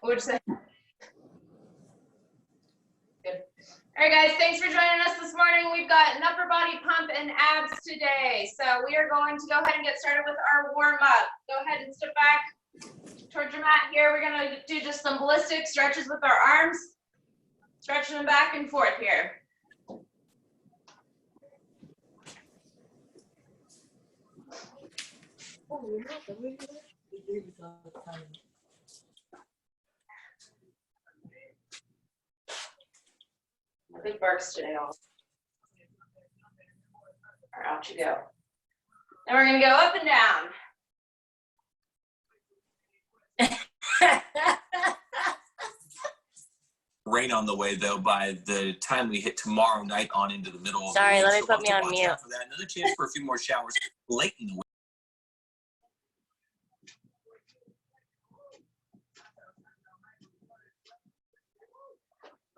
What'd you say? Good. All right, guys, thanks for joining us this morning. We've got an upper body pump and abs today. So we are going to go ahead and get started with our warm-up. Go ahead and step back towards your mat here. We're going to do just some ballistic stretches with our arms, stretching them back and forth here. Big barks today, all. All right, out you go. And we're going to go up and down. Rain on the way, though, by the time we hit tomorrow night on into the middle of the Sorry, week. let me put me on mute. For that. Another chance for a few more showers late in the week.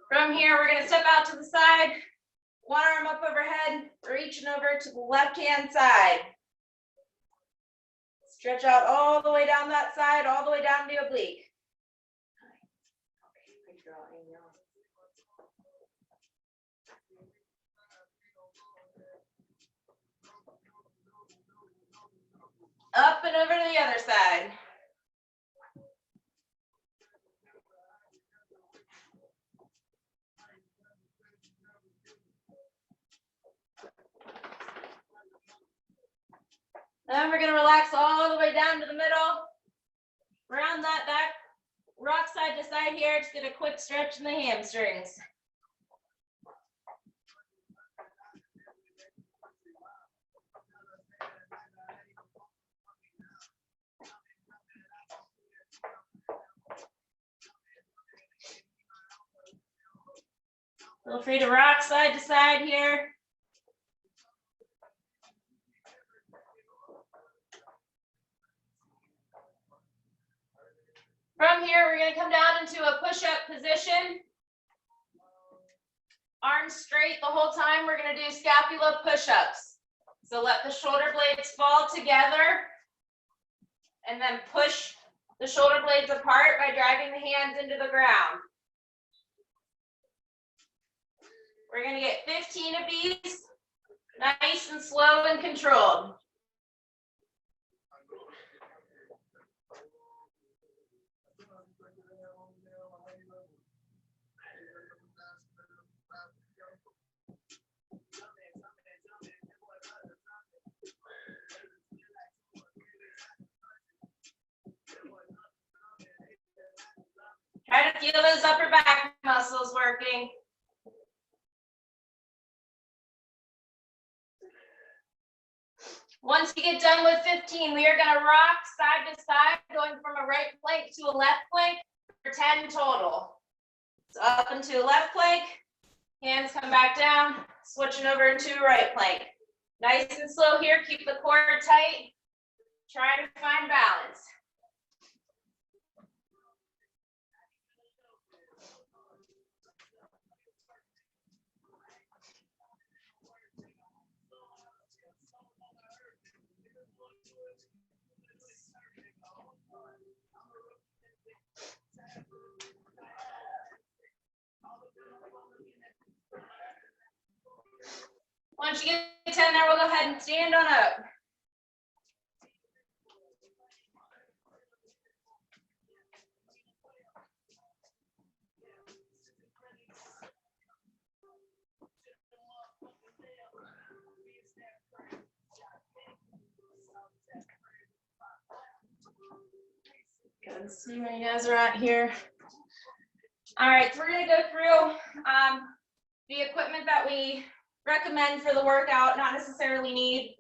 From here, we're going to step out to the side. One arm up overhead, reaching over to the left-hand side. Stretch out all the way down that side, all the way down to the oblique. Up and over to the other side. Then we're going to relax all the way down to the middle. Round that back, rock side to side here. Just get a quick stretch in the hamstrings. Feel free to rock side to side here. From here, we're going to come down into a push-up position. Arms straight the whole time. We're going to do scapula push-ups. So let the shoulder blades fall together and then push the shoulder blades apart by driving the hands into the ground. We're going to get 15 of these, nice and slow and controlled. Try to feel those upper back muscles working. Once you get done with 15, we are going to rock side to side, going from a right plank to a left plank for 10 total. So up into a left plank, hands come back down, switching over to right plank. Nice and slow here, keep the core tight, try to find balance. Once you get 10 there, we'll go ahead and stand on up. Good, see where you guys are at here. All right, so we're gonna go through the equipment that we recommend for the workout, not necessarily need.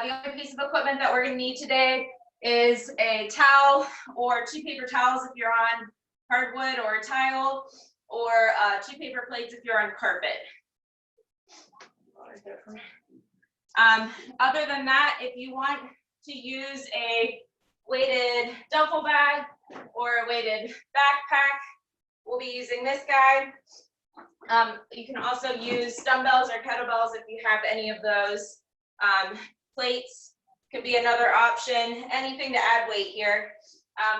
The only piece of equipment that we're going to need today is a towel or 2 paper towels if you're on hardwood or a tile, or 2 paper plates if you're on carpet. Other than that, if you want to use a weighted duffel bag or a weighted backpack, we'll be using this guy. You can also use dumbbells or kettlebells if you have any of those. Plates could be another option, anything to add weight here.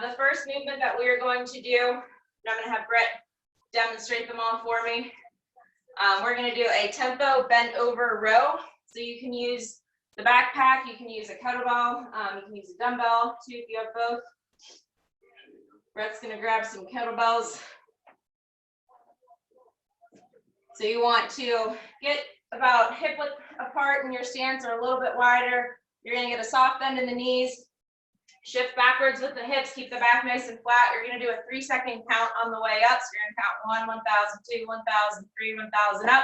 The first movement that we are going to do, and I'm going to have Brett demonstrate them all for me. We're going to do a tempo bent over row. So you can use the backpack, you can use a kettlebell, you can use a dumbbell too if you have both. Brett's going to grab some kettlebells. So you want to get about hip width apart in your stance or a little bit wider. You're going to get a soft bend in the knees. Shift backwards with the hips, keep the back nice and flat. You're going to do a 3-second count on the way up. So you're going to count 1, 1,000, 2, 1,000, 3, 1,000 up.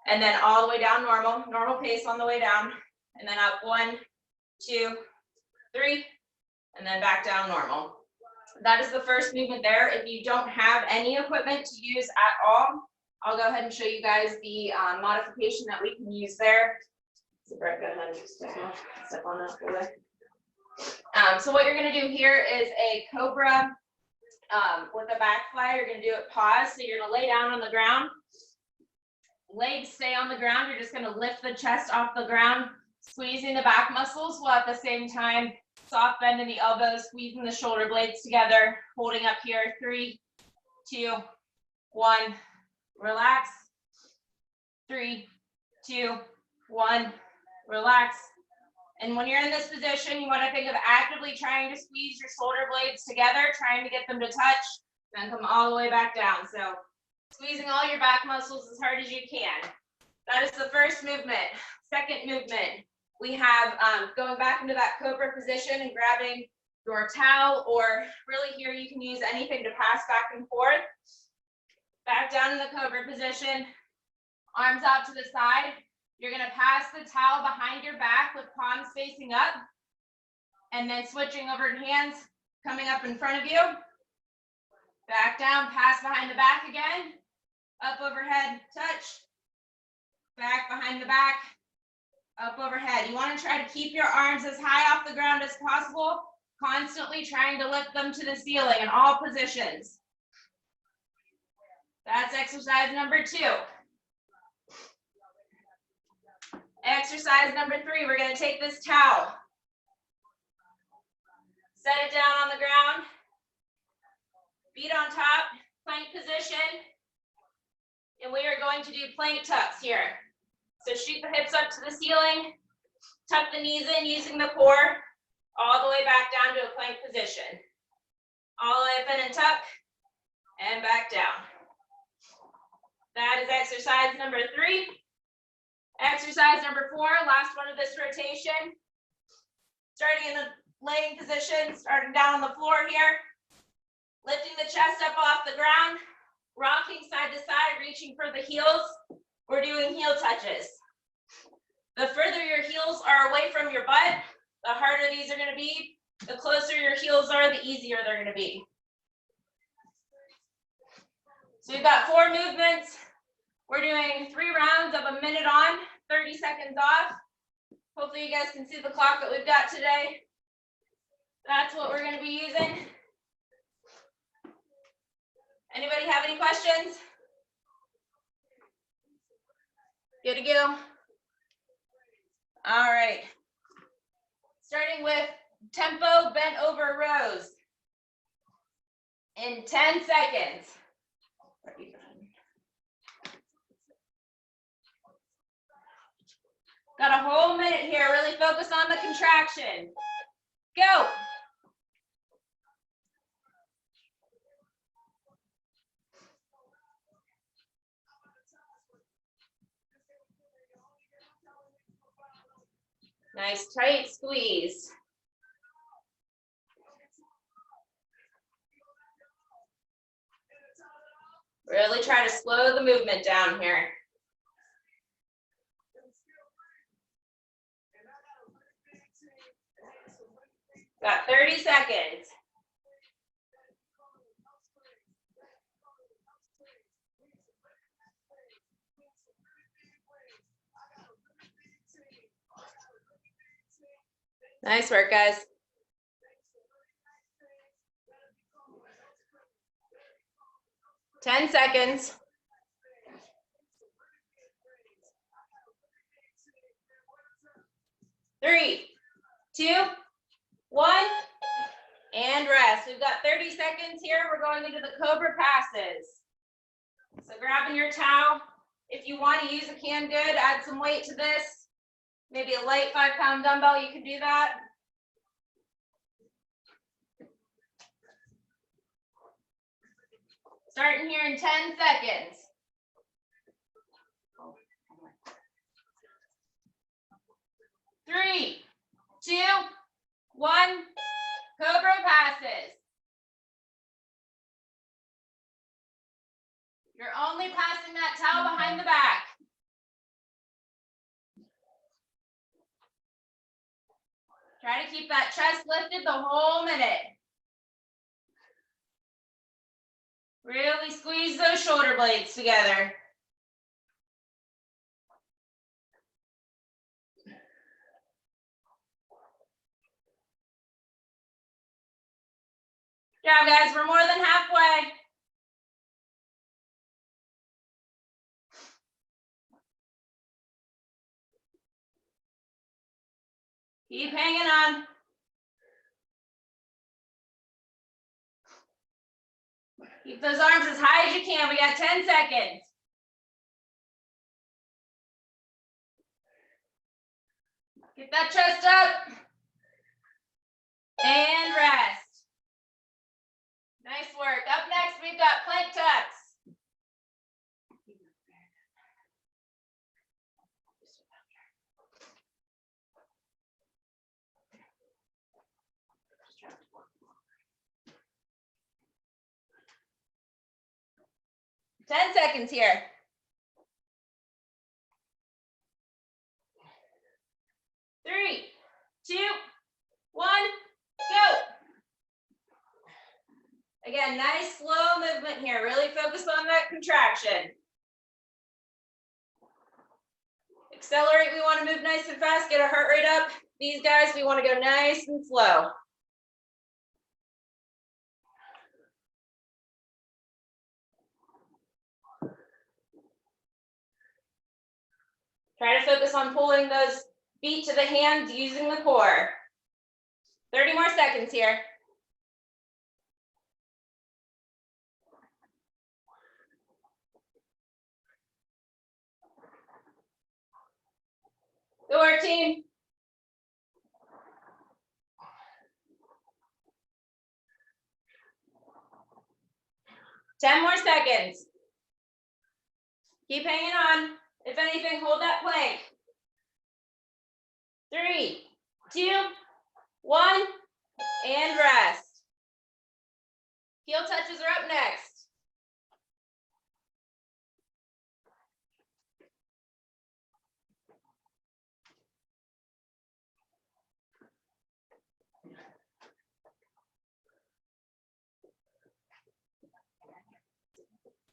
And then all the way down normal pace on the way down. And then up 1, 2, 3, and then back down normal. That is the first movement there. If you don't have any equipment to use at all, I'll go ahead and show you guys the modification that we can use there. So Brett, go ahead and just step on that for the so what you're going to do here is a Cobra with a back fly. You're going to do it pause. So you're going to lay down on the ground. Legs stay on the ground. You're just going to lift the chest off the ground, squeezing the back muscles while at the same time soft bend in the elbows, squeezing the shoulder blades together, holding up here. 3, 2, 1, relax. 3, 2, 1, relax. And when you're in this position, you want to think of actively trying to squeeze your shoulder blades together, trying to get them to touch, then come all the way back down. So squeezing all your back muscles as hard as you can. That is the first movement. Second movement, we have going back into that Cobra position and grabbing your towel, or really here you can use anything to pass back and forth. Back down in the Cobra position, arms out to the side. You're going to pass the towel behind your back with palms facing up, and then switching over to hands coming up in front of you. Back down, pass behind the back again, up overhead, touch, back behind the back, up overhead. You want to try to keep your arms as high off the ground as possible, constantly trying to lift them to the ceiling in all positions. That's exercise number 2. Exercise number 3, we're going to take this towel, set it down on the ground, feet on top, plank position, and we are going to do plank tucks here. So shoot the hips up to the ceiling, tuck the knees in using the core, all the way back down to a plank position. All the way up in and tuck, and back down. That is exercise number 3. Exercise number 4, last one of this rotation. Starting in the laying position, starting down on the floor here. Lifting the chest up off the ground, rocking side to side, reaching for the heels. We're doing heel touches. The further your heels are away from your butt, the harder these are going to be. The closer your heels are, the easier they're going to be. So we've got 4 movements. We're doing 3 rounds of a minute on, 30 seconds off. Hopefully you guys can see the clock that we've got today. That's what we're going to be using. Anybody have any questions? Good to go? All right. Starting with tempo bent over rows in 10 seconds. Got a whole minute here. Really focus on the contraction. Go. Nice tight squeeze. Really try to slow the movement down here. Got 30 seconds. Nice work, guys. Ten seconds. 3, 2, 1, and rest. We've got 30 seconds here. We're going into the Cobra Passes. So grabbing your towel. If you want to use a can good, add some weight to this. Maybe a light 5-pound dumbbell, you could do that. Starting here in 10 seconds. 3, 2, 1, Cobra Passes. You're only passing that towel behind the back. Try to keep that chest lifted the whole minute. Really squeeze those shoulder blades together. Good job, guys. We're more than halfway. Keep hanging on. Keep those arms as high as you can. We got 10 seconds. Get that chest up. And rest. Nice work. Up next, we've got plank tucks. Ten seconds here. 3, 2, 1, go. Again, nice slow movement here. Really focus on that contraction. Accelerate, we want to move nice and fast, get our heart rate up. These guys, we want to go nice and slow. Try to focus on pulling those feet to the hands using the core. 30 more seconds here. Go our team. Ten more seconds. Keep hanging on. If anything, hold that plank. 3, 2, 1, and rest. Heel touches are up next.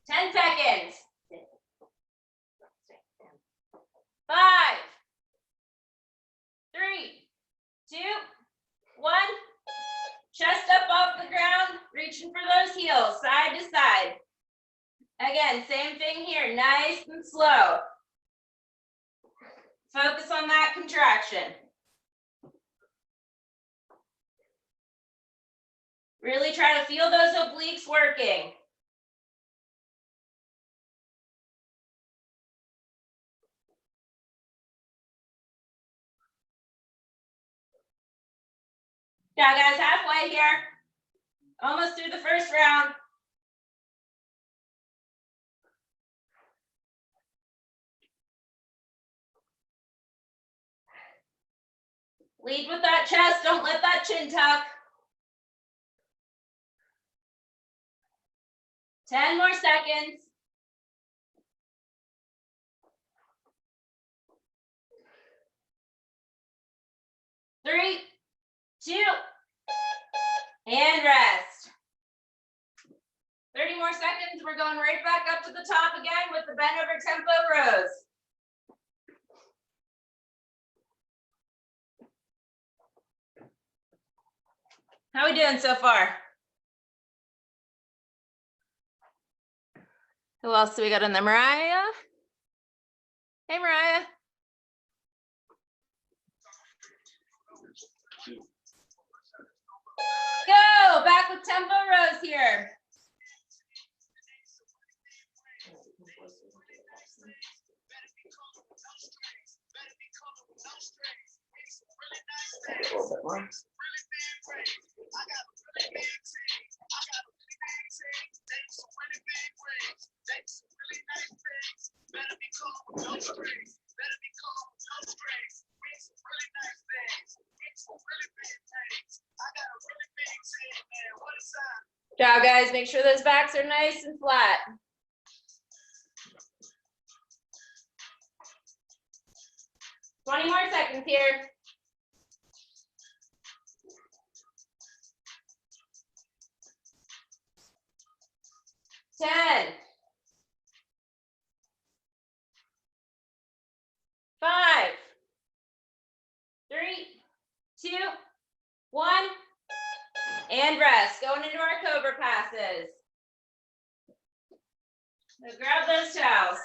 Ten seconds. 5, 3, 2, 1. Chest up off the ground, reaching for those heels, side to side. Again, same thing here, nice and slow. Focus on that contraction. Really try to feel those obliques working. Yeah, guys, halfway here. Almost through the first round. Lead with that chest, don't let that chin tuck. 10 more seconds. 3, 2, and rest. 30 more seconds. We're going right back up to the top again with the bend over tempo rows. How are we doing so far? Who else do we got in there? Mariah? Hey, Mariah. go. Back with tempo rows here. A little bit more. Good job, guys. Make sure those backs are nice and flat. Twenty more seconds here. 10, 5, 3, 2, 1, and rest. Going into our Cobra Passes. So grab those towels.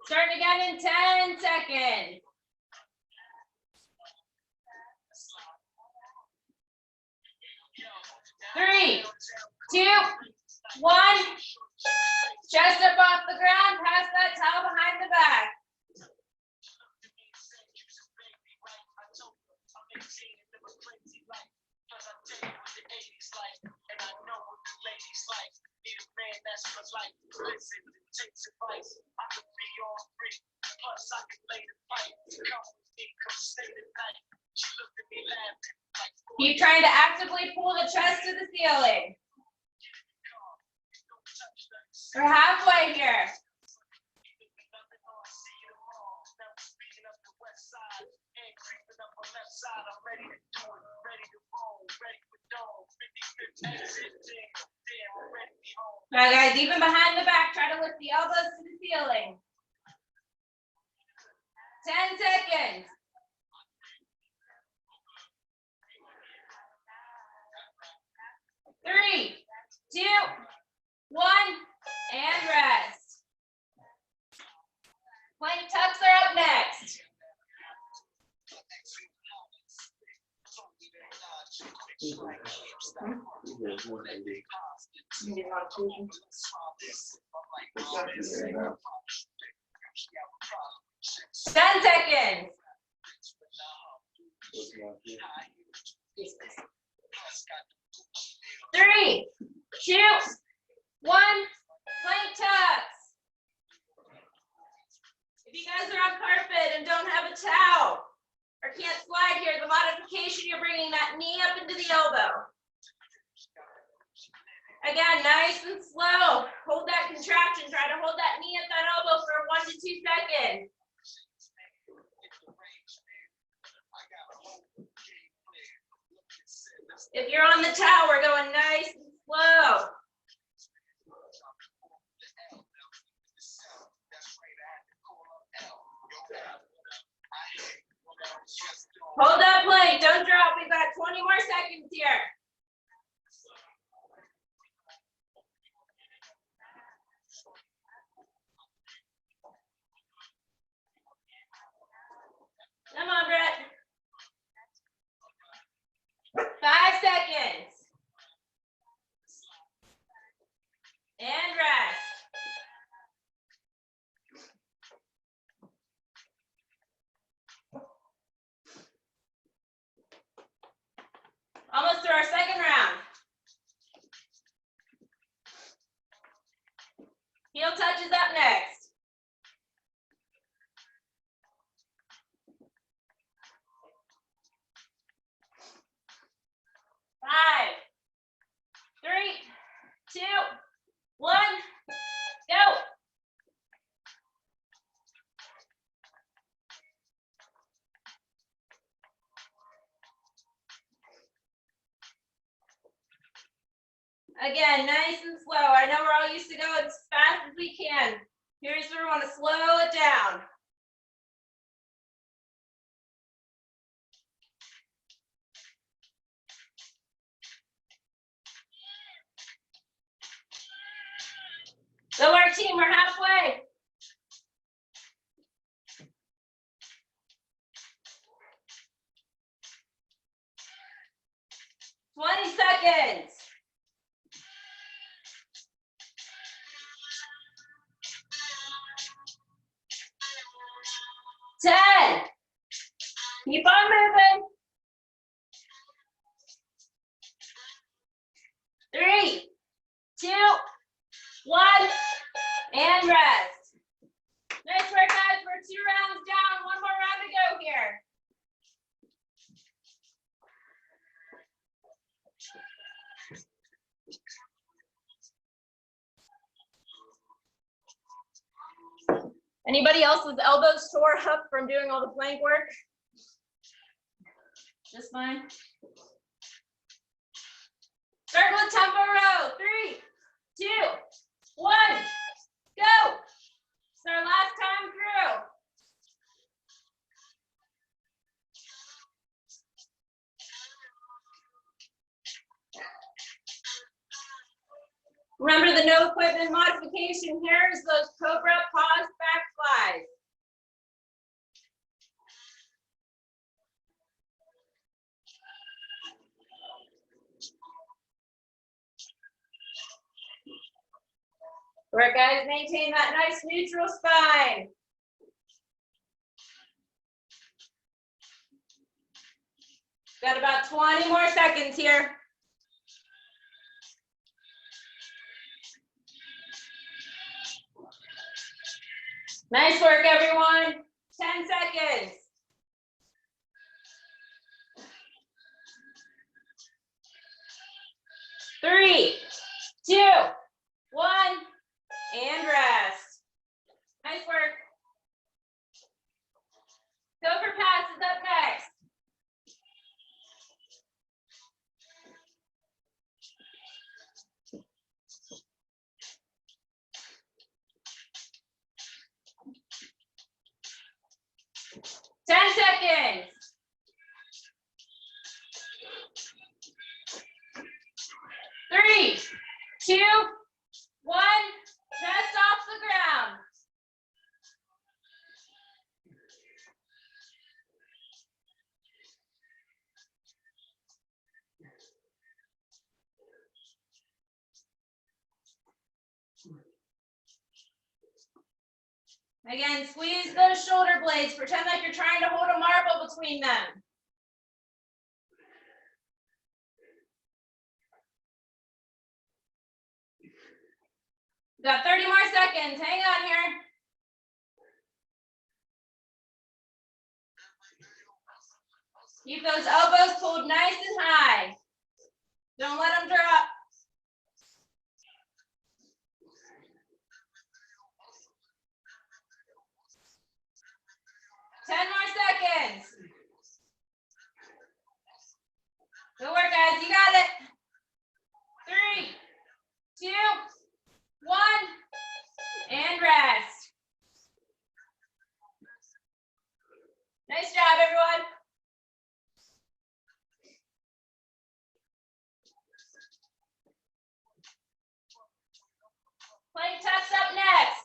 Starting again in 10 seconds. 3, 2, 1. Chest up off the ground. Pass that towel behind the back. Keep trying to actively pull the chest to the ceiling. We're halfway here. All right, guys, even behind the back, try to lift the elbows to the ceiling. 10 seconds. 3, 2, 1, and rest. Plank tucks are up next. Ten seconds. 3, 2, 1, plank tucks. If you guys are on carpet and don't have a towel or can't slide here, the modification, you're bringing that knee up into the elbow. Again, nice and slow. Hold that contraction. Try to hold that knee at that elbow for 1 to 2 seconds. If you're on the towel, we're going nice and slow. Hold that plank, don't drop. We've got 20 more seconds here. Come on, Brett. 5 seconds. And rest. Almost through our second round. Heel touch is up next. Five, 3, 2, 1, go. Again, nice and slow. I know we're all used to going as fast as we can. Here's where we want to slow it down. Good work, team, we're halfway. 20 seconds. 10. Keep on moving. 3, 2, 1, and rest. Nice work, guys. We're 2 rounds down. One more round to go here. Anybody else's elbows tore up from doing all the plank work? Just fine. Start with tempo row. 3, 2, 1, go. It's our last time through. Remember, the no equipment modification here is those Cobra pause back flies. All right, guys, maintain that nice neutral spine. Got about 20 more seconds here. Nice work, everyone. 10 seconds. 3, 2, 1, and rest. Nice work. Cobra Passes up next. Seconds. 3, 2, 1, chest off the ground. Again, squeeze those shoulder blades. Pretend like you're trying to hold a marble between them. Got 30 more seconds. Hang on here. Keep those elbows pulled nice and high. Don't let them drop. Ten more seconds. Good work, guys. You got it. 3, 2, 1, and rest. Nice job, everyone. Plank test up next.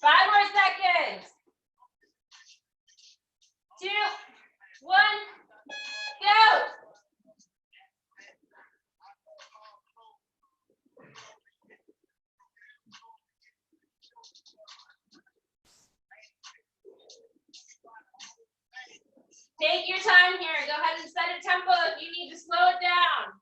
Five more seconds. 2, 1, go. Take your time here. Go ahead and set a tempo if you need to slow it down.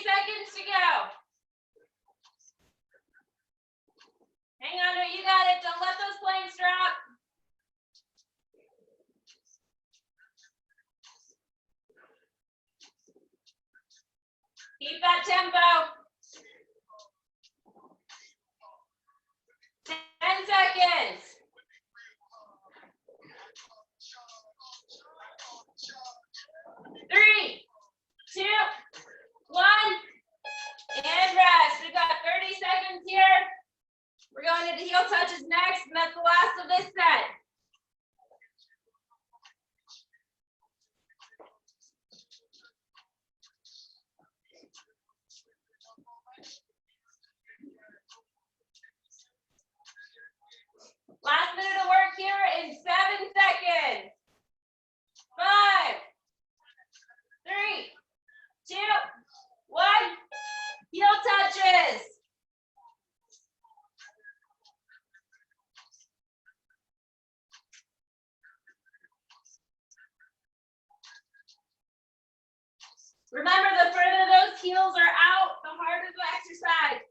Seconds to go. Hang on to it, you got it. Don't let those planks drop. Keep that tempo. 10 seconds. 3, 2, 1, seconds here. We're going into heel touches next, and that's the last of this set. Last minute of work here in 7 seconds. 5, 3, 2, 1. Heel touches. Remember, the further those heels are out, the harder the exercise.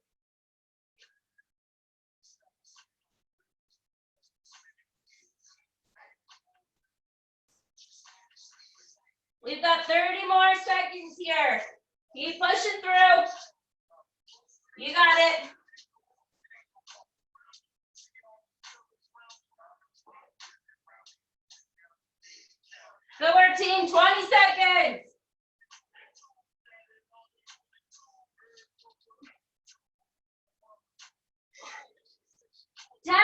We've got 30 more seconds here. Keep pushing through. You got it. Good work, team. 20 seconds. 10.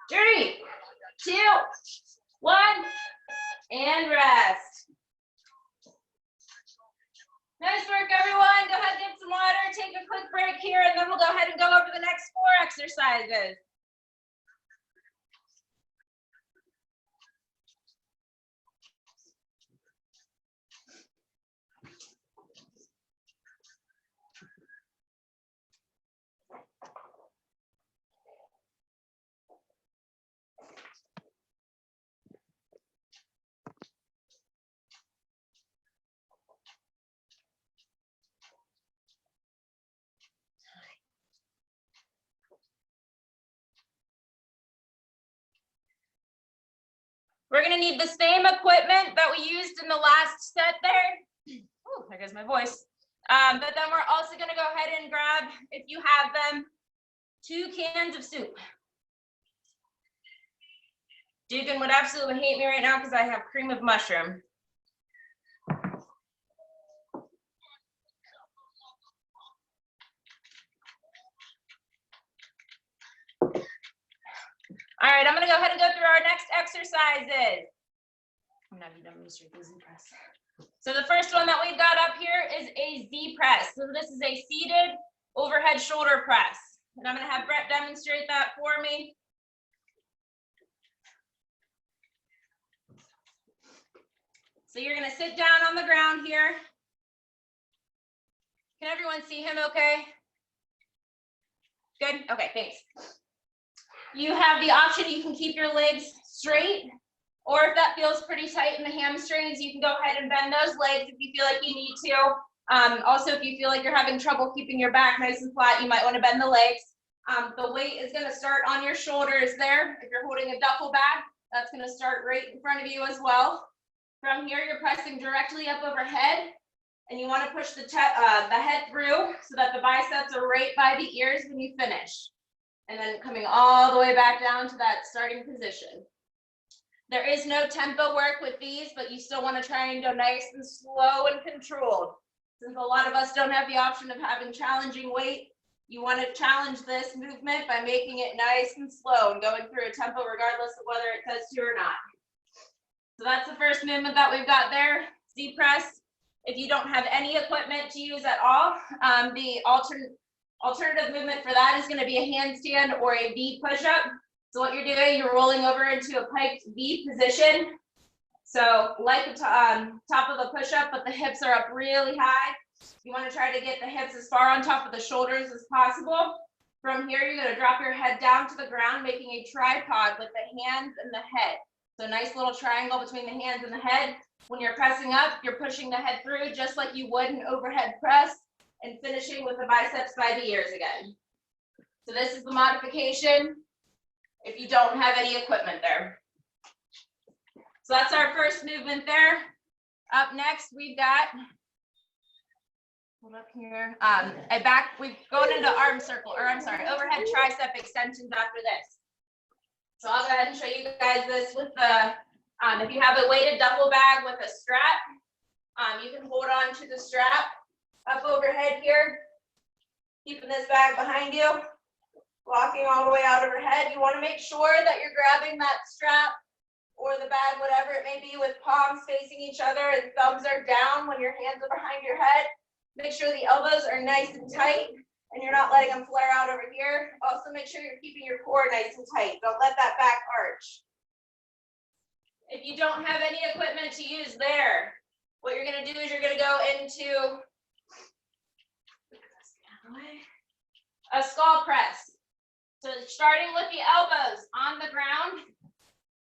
3, 2, 1, and rest. Nice work, everyone. Go ahead and get some water, take a quick break here, and then we'll go ahead and go over the next 4 exercises. We're gonna need the same equipment that we used in the last set there. Oh, there goes my voice. But then we're also gonna go ahead and grab, if you have them, 2 cans of soup. Dugan would absolutely hate me right now because I have cream of mushroom. All right, I'm gonna go ahead and go through our next exercises. I'm not even demonstrate the Z press. So the first one that we've got up here is a Z press. So this is a seated overhead shoulder press. And I'm gonna have Brett demonstrate that for me. So you're gonna sit down on the ground here. Can everyone see him okay? Good, okay, thanks. You have the option, you can keep your legs straight, or if that feels pretty tight in the hamstrings, you can go ahead and bend those legs if you feel like you need to. Also, if you feel like you're having trouble keeping your back nice and flat, you might want to bend the legs. The weight is going to start on your shoulders there. If you're holding a duffel bag, that's going to start right in front of you as well. From here, you're pressing directly up overhead, and you want to push the head through so that the biceps are right by the ears when you finish. And then coming all the way back down to that starting position. There is no tempo work with these, but you still want to try and go nice and slow and controlled. Since a lot of us don't have the option of having challenging weight, you want to challenge this movement by making it nice and slow and going through a tempo regardless of whether it says to or not. So that's the first movement that we've got there, Z press. If you don't have any equipment to use at all, the alternative movement for that is going to be a handstand or a V push-up. So what you're doing, you're rolling over into a piked V position. So like the top of a push-up, but the hips are up really high. You want to try to get the hips as far on top of the shoulders as possible. From here, you're going to drop your head down to the ground, making a tripod with the hands and the head. So nice little triangle between the hands and the head. When you're pressing up, you're pushing the head through just like you would an overhead press, and finishing with the biceps by the ears again. So this is the modification if you don't have any equipment there. So that's our first movement there. Up next, we've got, hold up here, we're going into arm circle, or I'm sorry, overhead tricep extensions after this. So I'll go ahead and show you guys this with the, if you have a weighted duffel bag with a strap, You can hold on to the strap up overhead here, keeping this bag behind you, walking all the way out overhead. You want to make sure that you're grabbing that strap or the bag, whatever it may be, with palms facing each other and thumbs are down when your hands are behind your head. Make sure the elbows are nice and tight and you're not letting them flare out over here. Also make sure you're keeping your core nice and tight. Don't let that back arch. If you don't have any equipment to use there, what you're going to do is you're going to go into a skull press. So starting with the elbows on the ground,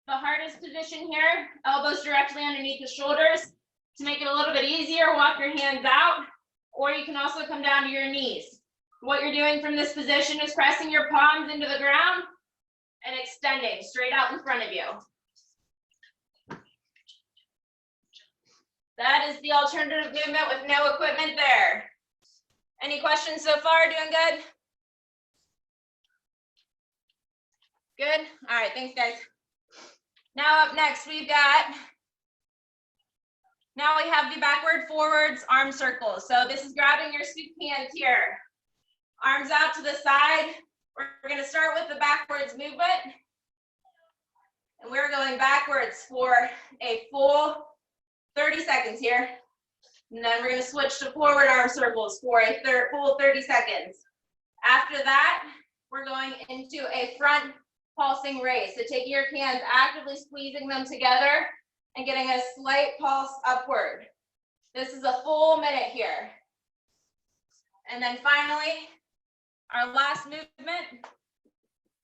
the hardest position here, elbows directly underneath the shoulders. To make it a little bit easier, walk your hands out, or you can also come down to your knees. What you're doing from this position is pressing your palms into the ground and extending straight out in front of you. That is the alternative movement with no equipment there. Any questions so far? Doing good? Good? All right, thanks guys. Now up next, we have the backward forwards arm circles. So this is grabbing your scoop hands here. Arms out to the side. We're gonna start with the backwards movement. And we're going backwards for a full 30 seconds here. And then we're gonna switch to forward arm circles for a full 30 seconds. After that, we're going into a front pulsing raise. So taking your hands, actively squeezing them together and getting a slight pulse upward. This is a full minute here. And then finally, our last movement,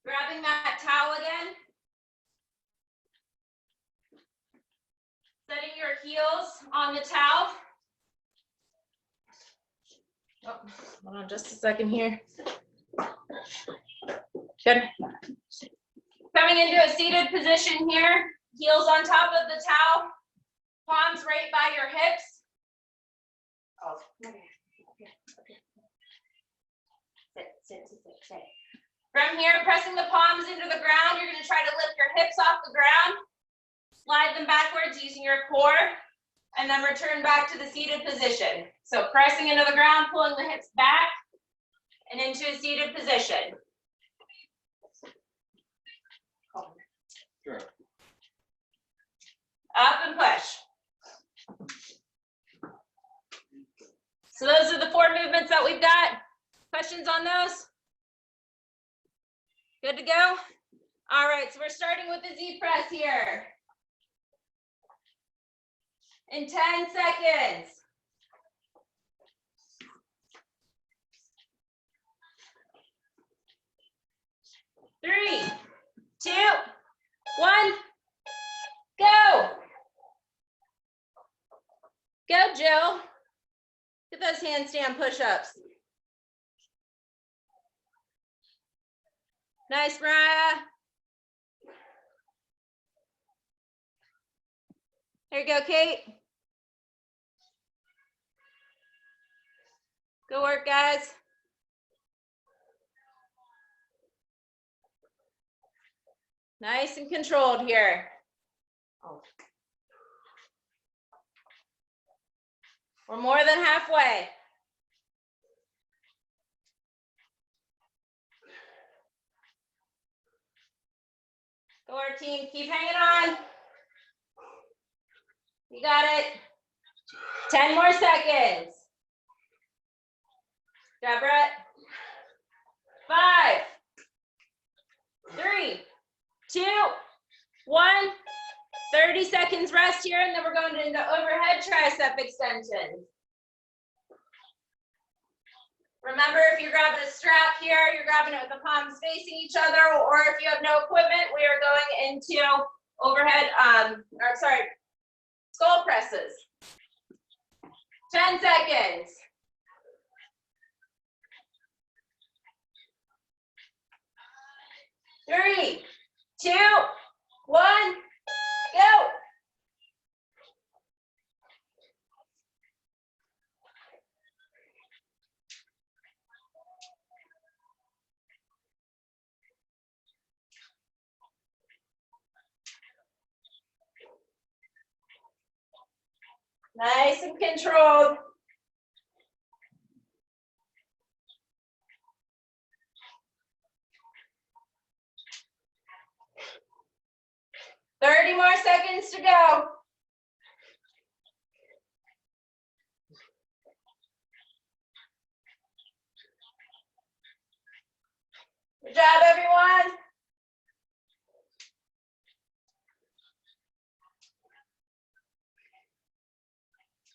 grabbing that towel again. Setting your heels on the towel. Oh, hold on just a second here. Good. Coming into a seated position here, heels on top of the towel, palms right by your hips. Oh, okay. Sit. From here, pressing the palms into the ground, you're going to try to lift your hips off the ground, slide them backwards using your core, and then return back to the seated position. So pressing into the ground, pulling the hips back, and into a seated position. Sure. Up and push. So those are the 4 movements that we've got. Questions on those? Good to go? All right, so we're starting with the Z press here. In 10 seconds. 3, 2, 1, go. Go, Jill. Get those handstand push-ups. Nice, Mariah. Here you go, Kate. Good work, guys. Nice and controlled here. Oh. We're more than halfway. Go our team, keep hanging on. You got it. 10 more seconds. Got Brett. 5, 3, 2, 1. 30 seconds rest here, and then we're going into overhead tricep extensions. Remember, if you're grabbing a strap here, you're grabbing it with the palms facing each other, or if you have no equipment, we are going into overhead, skull presses. 10 seconds. 3, 2, 1, go. Nice and controlled. Thirty more seconds to go. Good job, everyone.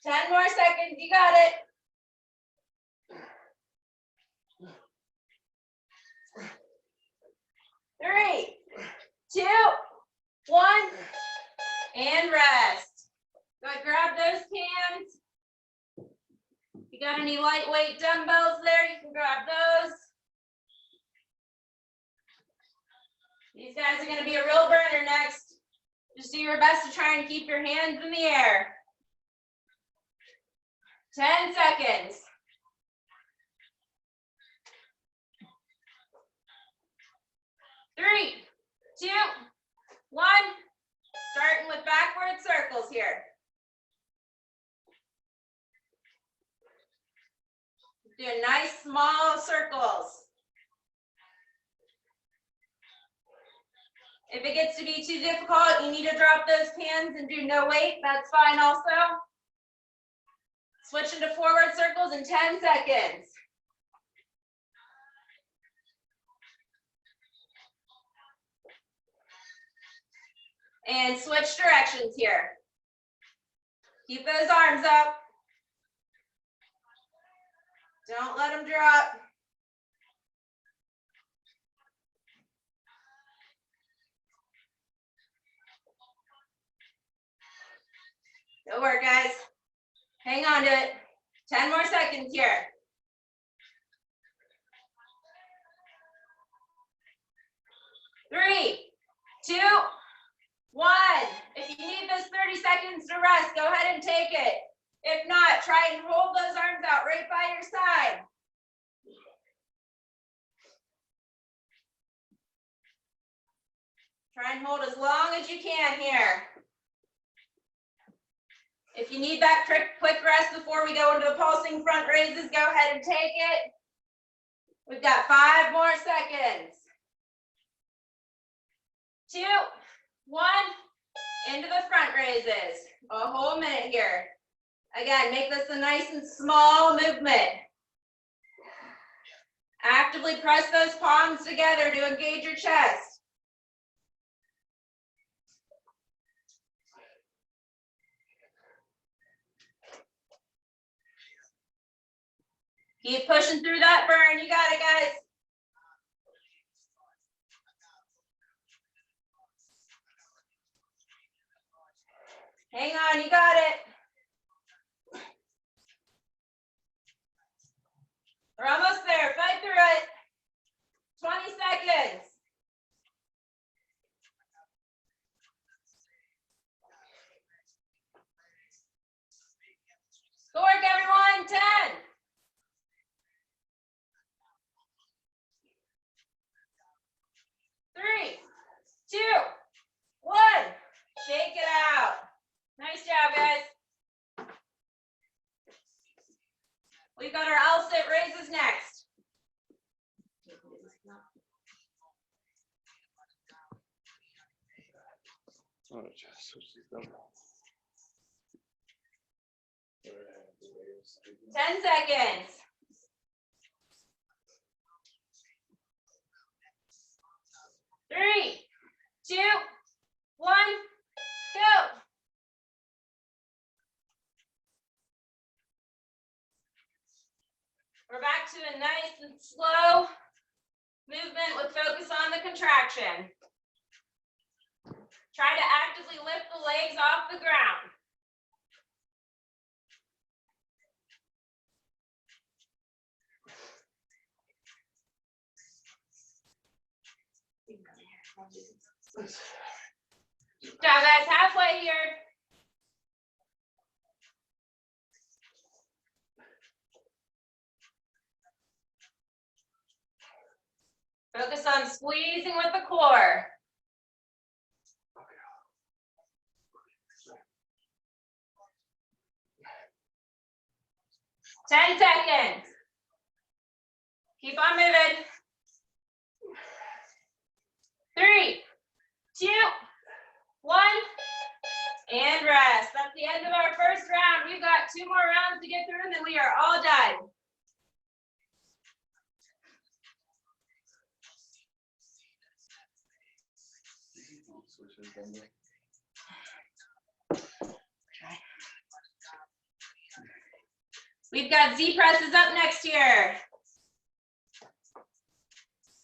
Ten more seconds, you got it. Three, two, one, and rest. Go ahead, grab those cans. If you got any lightweight dumbbells there, you can grab those. These guys are going to be a real burner next. Just do your best to try and keep your hands in the air. 10 seconds. Three, two, one. Starting with backward circles here. Do nice small circles. If it gets to be too difficult, you need to drop those cans and do no weight. That's fine also. Switch into forward circles in 10 seconds. And switch directions here. Keep those arms up. Don't let them drop. Good work, guys. Hang on to it. 10 more seconds here. Three, two, one. If you need those 30 seconds to rest, go ahead and take it. If not, try and hold those arms out right by your side. Try and hold as long as you can here. If you need that quick rest before we go into the pulsing front raises, go ahead and take it. We've got 5 more seconds. 2, 1, into the front raises. A whole minute here. Again, make this a nice and small movement. Actively press those palms together to engage your chest. Keep pushing through that burn. You got it, guys. Hang on, you got it. We're almost there. Fight through it. 20 seconds. Good work, everyone. 10. 3, 2, 1. Shake it out. Nice job, guys. We've got our L-sit raises next. Oh, just switch these dumbbells. 10 seconds. 3, 2, 1, go. We're back to a nice and slow movement with focus on the contraction. Try to actively lift the legs off the ground. Good job, guys. Halfway here. Focus on squeezing with the core. 10 seconds. Keep on moving. 3, 2, 1, and rest. That's the end of our first round. We've got 2 more rounds to get through, and then we are all done. We've got Z presses up next here.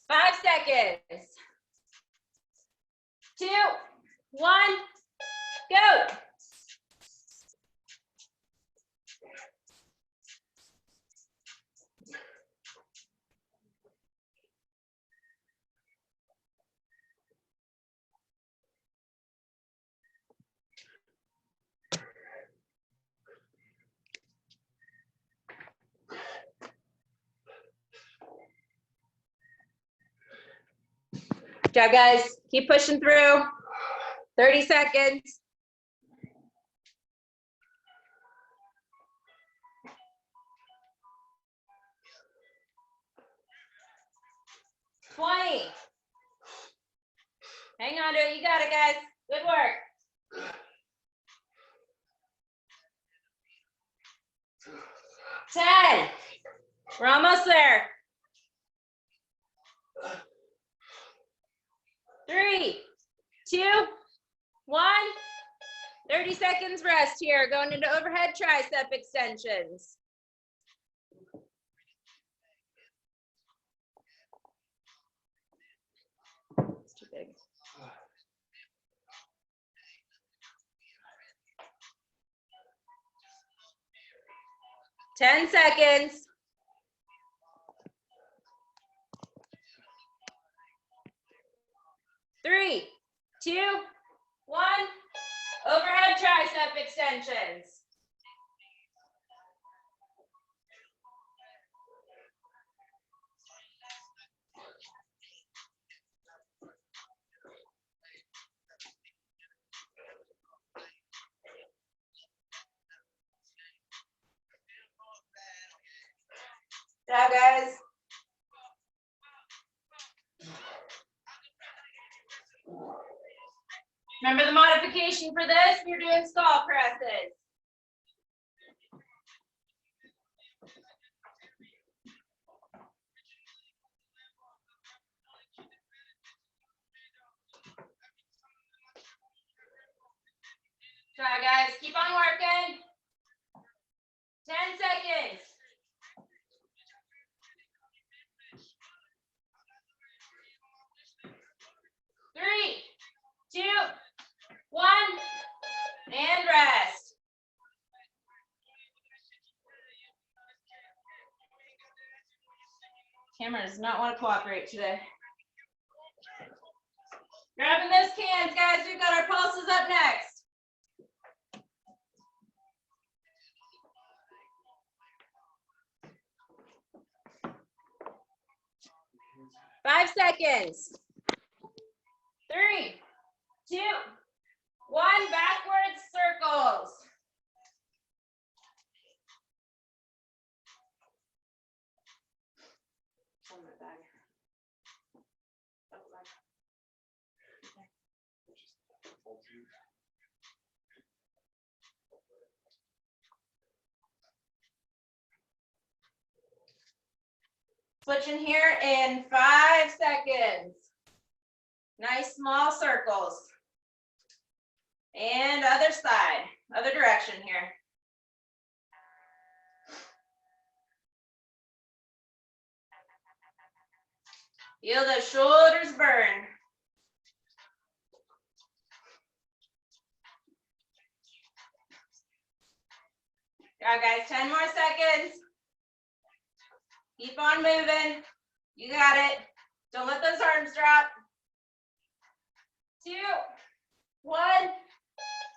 5 seconds. 2, 1, go. Good job, guys. Keep pushing through. 30 seconds. Hang on to it. You got it, guys. Good work. 10. We're almost there. 3, 2, 1. 30 seconds rest here. Going into overhead tricep extensions. It's too big. 10 seconds. 3, 2, 1. Overhead tricep extensions. Good job, guys. Remember the modification for this? You're doing skull presses. Try, guys. Keep on working. 10 seconds. 3, 2, 1, and rest. Camera does not want to cooperate today. Grabbing those cans, guys. We've got our pulses up next. Five seconds. 3, 2, 1. Backwards circles. Oh, my bag. Switching here in 5 seconds. Nice small circles. And other side, other direction here. Feel the shoulders burn. All right, guys, 10 more seconds. Keep on moving. You got it. Don't let those arms drop. 2, 1.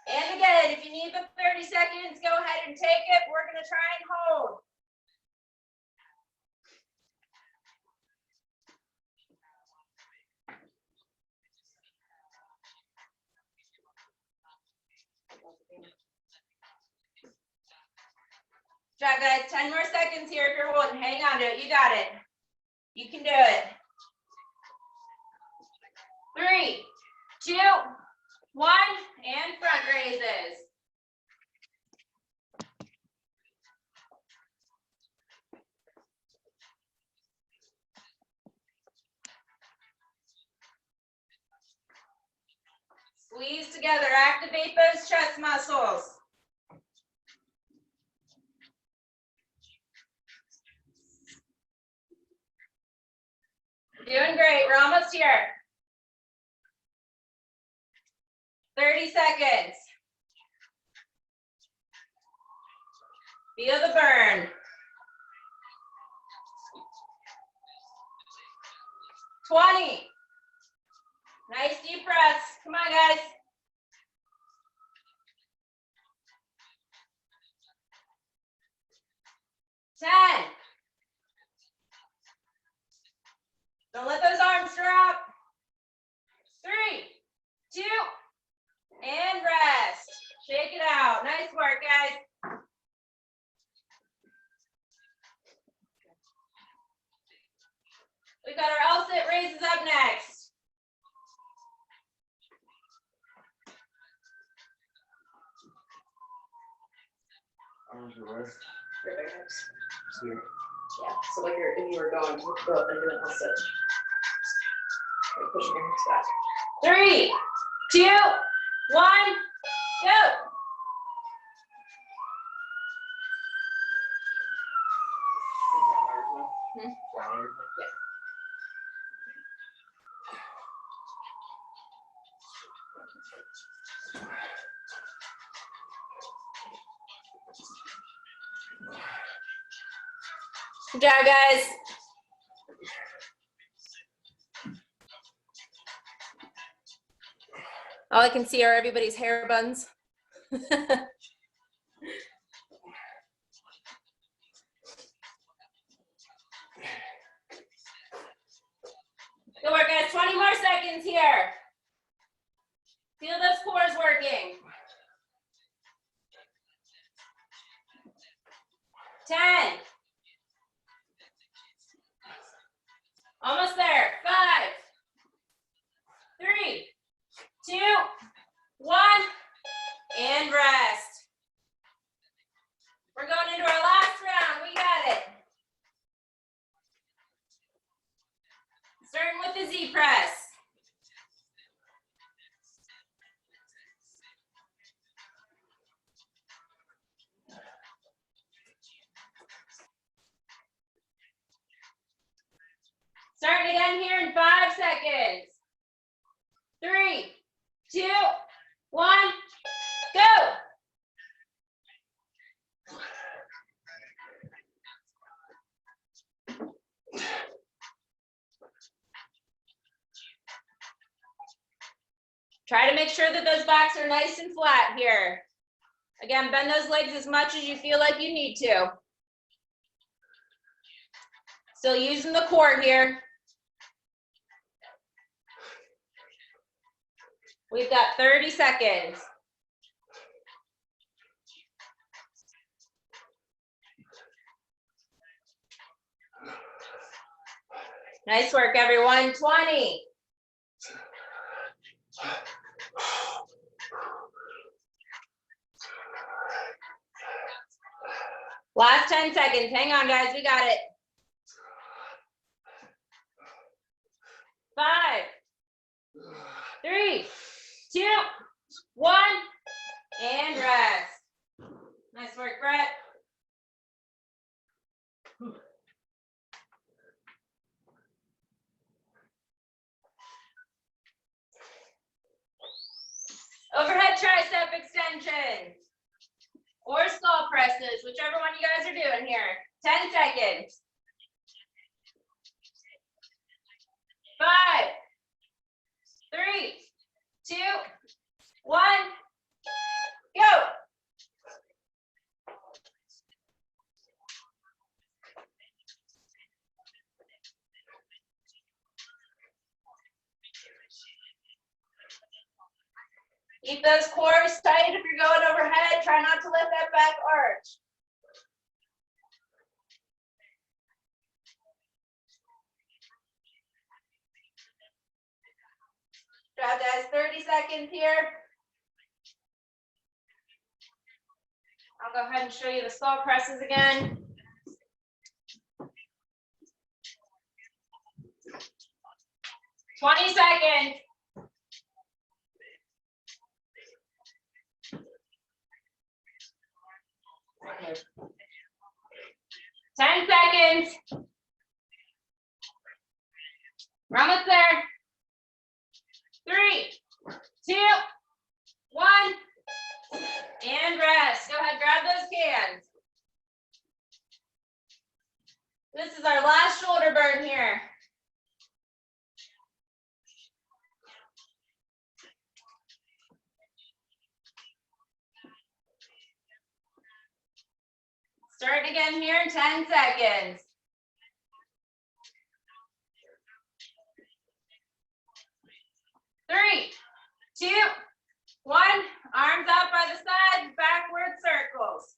And again, if you need the 30 seconds, go ahead and take it. We're going to try and hold. job, guys. 10 more seconds here if you're holding. Hang on to it. You got it. You can do it. 3, 2, 1, and front raises. Squeeze together. Activate those chest muscles. Doing great. We're almost here. 30 seconds. Feel the burn. 20. Nice deep breaths. Come on, guys. 10. Don't let those arms drop. 3, 2, and rest. Shake it out. Nice work, guys. We got our L-sit raises up next. Arms away. See. Yeah, so like if you were going to go up and do an L-sit. Pushing your hips back. 3, 2, 1, go. Good job, guys. All I can see are everybody's hair buns. Good work, guys. 20 more seconds here. Feel those cores working. 10. Almost there. 5, 3, 2, 1, and rest. We're going into our last round. We got it. Starting with the Z press. Starting again here in 5 seconds. 3, 2, 1, go. Try to make sure that those backs are nice and flat here. Again, bend those legs as much as you feel like you need to. Still using the core here. We've got 30 seconds. Nice work, everyone. 20. Last 10 seconds. Hang on, guys. We got it. 5, 3, 2, 1, and rest. Nice work, Brett. Overhead tricep extensions or skull presses, whichever one you guys are doing here. 10 seconds. 5, 3, 2, 1, go. Keep those cores tight if you're going overhead. Try not to let that back arch. Grab that 30 seconds here. I'll go ahead and show you the skull presses again. "20 seconds. Right here. 10 seconds. We're almost there. 3, 2, 1, and rest. Go ahead, grab those cans. This is our last shoulder burn here. Start again here in 10 seconds. 3, 2, 1. Arms out by the side, backward circles.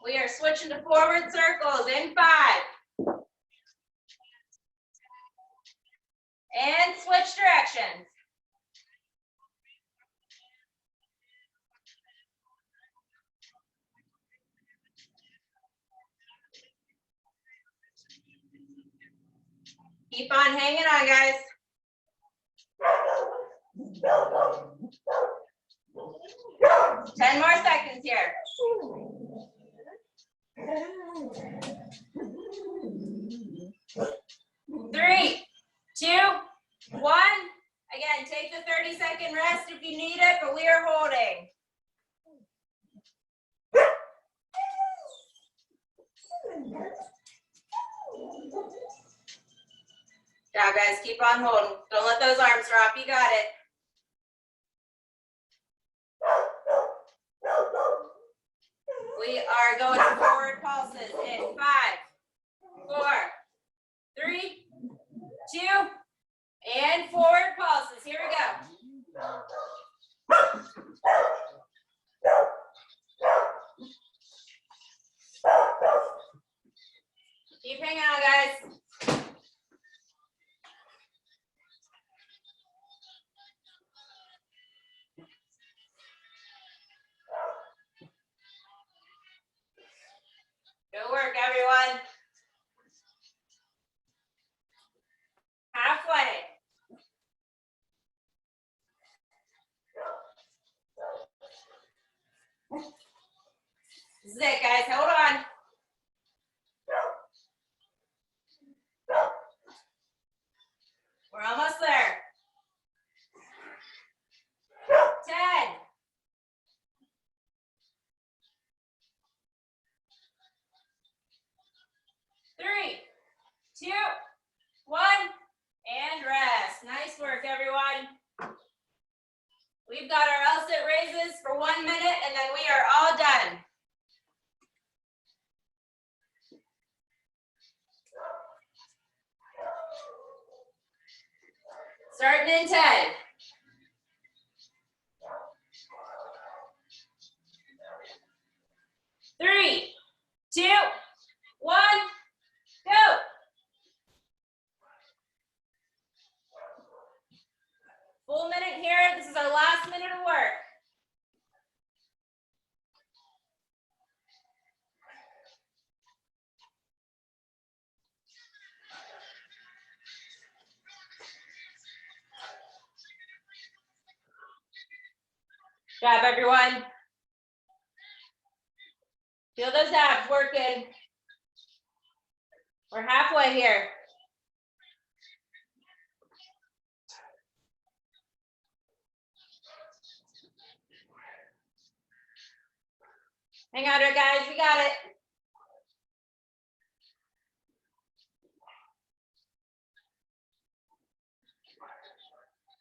We are switching to forward circles in 5. And switch directions. Keep on hanging on, guys. 10 more seconds here. 3, 2, 1. Again, take the 30-second rest if you need it, but we are holding. Job, guys, keep on holding. Don't let those arms drop. You got it. We are going to forward pulses in 5, 4, 3, 2, and forward pulses. Here we go. Keep hanging on, guys. Good work, everyone. Halfway. This is it, guys. Hold on. We're almost there. 10. 3, 2, 1, and rest. Nice work, everyone. We've got our L-sit raises for 1 minute, and then we are all done. Starting in 10. 3, 2, 1, go. Full minute here. This is our last minute of work. Good job, everyone. Feel those abs working. We're halfway here. Hang on to it, guys. We got it.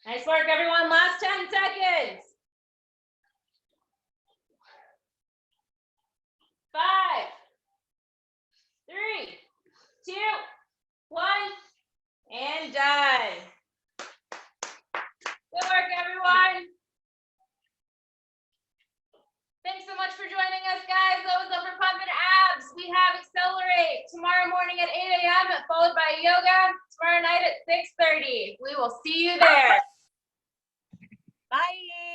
Nice work, everyone. Last 10 seconds. 5, 3, 2, 1, and done. guys, that was over pumping abs. We have Accelerate tomorrow morning at 8 a.m. followed by yoga tomorrow night at 6:30. We will see you there. Bye.